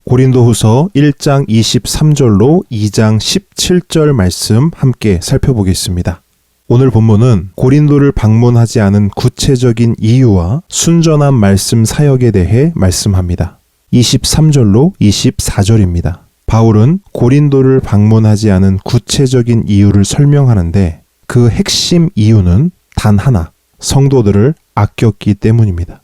고린도후서 1장 23절로 2장 17절 말씀 함께 살펴보겠습니다. 오늘 본문은 고린도를 방문하지 않은 구체적인 이유와 순전한 말씀 사역에 대해 말씀합니다. 23절로 24절입니다. 바울은 고린도를 방문하지 않은 구체적인 이유를 설명하는데 그 핵심 이유는 단 하나, 성도들을 아꼈기 때문입니다.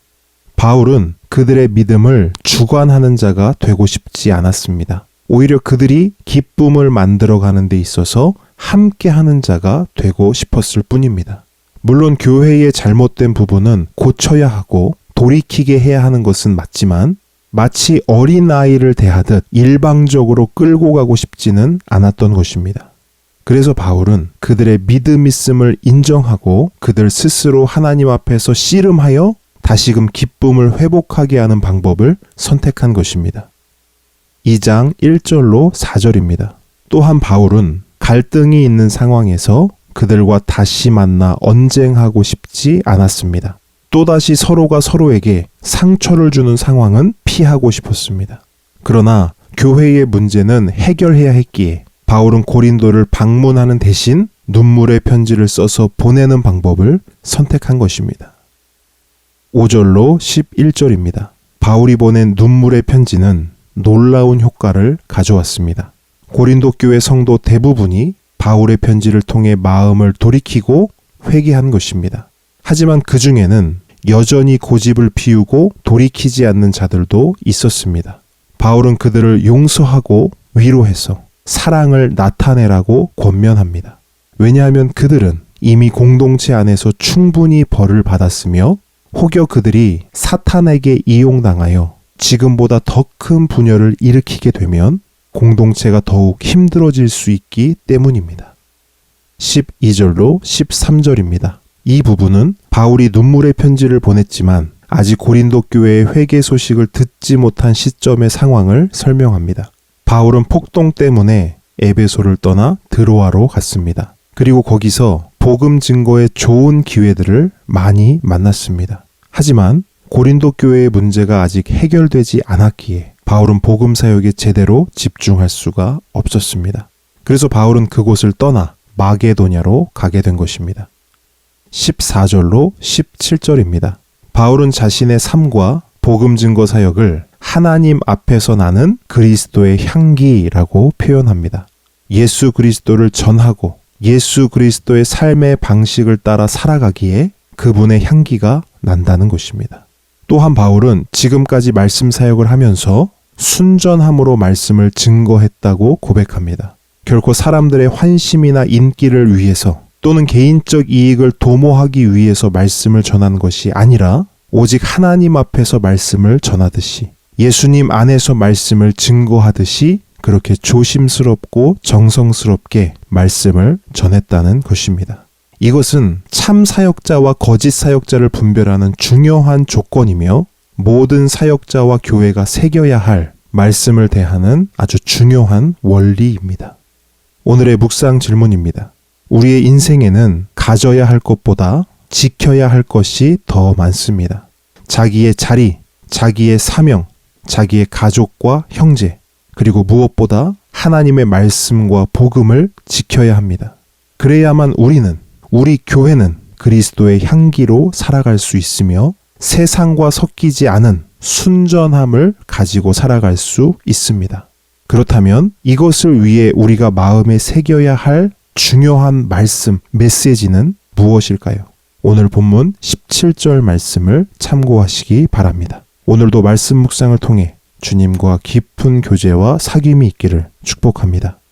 바울은 그들의 믿음을 주관하는 자가 되고 싶지 않았습니다. 오히려 그들이 기쁨을 만들어가는 데 있어서 함께하는 자가 되고 싶었을 뿐입니다. 물론 교회의 잘못된 부분은 고쳐야 하고 돌이키게 해야 하는 것은 맞지만 마치 어린아이를 대하듯 일방적으로 끌고 가고 싶지는 않았던 것입니다. 그래서 바울은 그들의 믿음 있음을 인정하고 그들 스스로 하나님 앞에서 씨름하여 다시금 기쁨을 회복하게 하는 방법을 선택한 것입니다. 2장 1절로 4절입니다. 또한 바울은 갈등이 있는 상황에서 그들과 다시 만나 언쟁하고 싶지 않았습니다. 또다시 서로가 서로에게 상처를 주는 상황은 피하고 싶었습니다. 그러나 교회의 문제는 해결해야 했기에 바울은 고린도를 방문하는 대신 눈물의 편지를 써서 보내는 방법을 선택한 것입니다. 5절로 11절입니다. 바울이 보낸 눈물의 편지는 놀라운 효과를 가져왔습니다. 고린도 교회 성도 대부분이 바울의 편지를 통해 마음을 돌이키고 회개한 것입니다. 하지만 그 중에는 여전히 고집을 피우고 돌이키지 않는 자들도 있었습니다. 바울은 그들을 용서하고 위로해서 사랑을 나타내라고 권면합니다. 왜냐하면 그들은 이미 공동체 안에서 충분히 벌을 받았으며 혹여 그들이 사탄에게 이용당하여 지금보다 더 큰 분열을 일으키게 되면 공동체가 더욱 힘들어질 수 있기 때문입니다. 12절로 13절입니다. 이 부분은 바울이 눈물의 편지를 보냈지만 아직 고린도 교회의 회개 소식을 듣지 못한 시점의 상황을 설명합니다. 바울은 폭동 때문에 에베소를 떠나 드로아로 갔습니다. 그리고 거기서 복음 증거의 좋은 기회들을 많이 만났습니다. 하지만 고린도 교회의 문제가 아직 해결되지 않았기에 바울은 복음 사역에 제대로 집중할 수가 없었습니다. 그래서 바울은 그곳을 떠나 마게도냐로 가게 된 것입니다. 14절로 17절입니다. 바울은 자신의 삶과 복음 증거 사역을 하나님 앞에서 나는 그리스도의 향기라고 표현합니다. 예수 그리스도를 전하고 예수 그리스도의 삶의 방식을 따라 살아가기에 그분의 향기가 난다는 것입니다. 또한 바울은 지금까지 말씀 사역을 하면서 순전함으로 말씀을 증거했다고 고백합니다. 결코 사람들의 환심이나 인기를 위해서 또는 개인적 이익을 도모하기 위해서 말씀을 전한 것이 아니라 오직 하나님 앞에서 말씀을 전하듯이 예수님 안에서 말씀을 증거하듯이 그렇게 조심스럽고 정성스럽게 말씀을 전했다는 것입니다. 이것은 참 사역자와 거짓 사역자를 분별하는 중요한 조건이며 모든 사역자와 교회가 새겨야 할 말씀을 대하는 아주 중요한 원리입니다. 오늘의 묵상 질문입니다. 우리의 인생에는 가져야 할 것보다 지켜야 할 것이 더 많습니다. 자기의 자리, 자기의 사명, 자기의 가족과 형제, 그리고 무엇보다 하나님의 말씀과 복음을 지켜야 합니다. 그래야만 우리 교회는 그리스도의 향기로 살아갈 수 있으며 세상과 섞이지 않은 순전함을 가지고 살아갈 수 있습니다. 그렇다면 이것을 위해 우리가 마음에 새겨야 할 중요한 말씀, 메시지는 무엇일까요? 오늘 본문 17절 말씀을 참고하시기 바랍니다. 오늘도 말씀 묵상을 통해 주님과 깊은 교제와 사귐이 있기를 축복합니다.